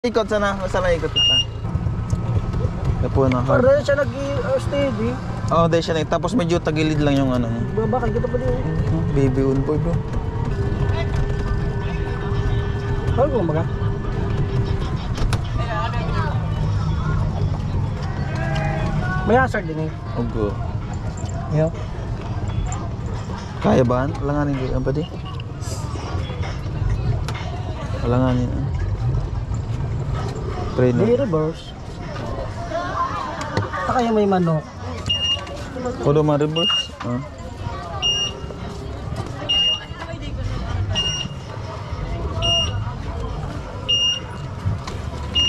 Ikot sana, sana ikot kita. Tapo na hard. Para siya nag-steady. Oh, dahil siya tapos medyo tagilid lang yung ano. Babakal kita pa din. Baby on board bro. Hal mo baga? May hazard din eh. Ogo. Yo. Kaya ba? Alanganin ko. Ano ba di? Alanganin. Pray May na. reverse. Saka yung may manok. Kudo ma-reverse. Ah.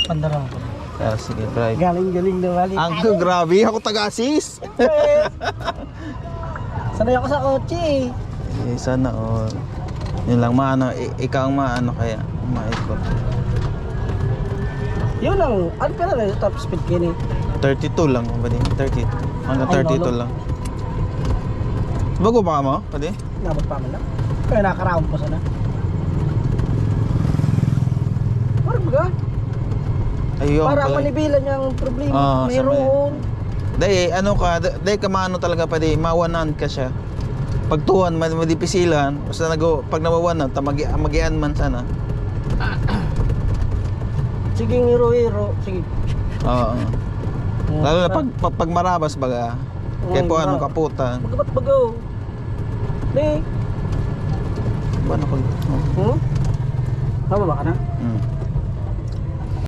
Pandarang ko. Ah, sige, drive. Galing-galing na balik. Ang grabe, ako taga-assist. Sanay ako sa kotse eh. Eh, sana all. Yun lang, maano, ikaw ang maano kaya, maikot. Yun lang. Ano pala na top speed kini? 32 lang, ba din? 30. Hanggang 32 lang. Bago pa mo, pwede? Nabot pa man lang. Kaya nakaraon pa sana. Parang baga. Ayun. Para pala. manibilan yung problema. Ah, Mayroon. Dahil ano ka, dahil ka maano talaga pwede, mawanan ka siya. Pag tuwan, madipisilan, basta pag nawawanan, magian man sana. Sige, hero. Sige. Oo. Lalo na pag marabas baga. Kaya po anong kaputan. Magabat bagaw. Ne. Ba na pag... Hmm? Tama ba ka na? Hmm.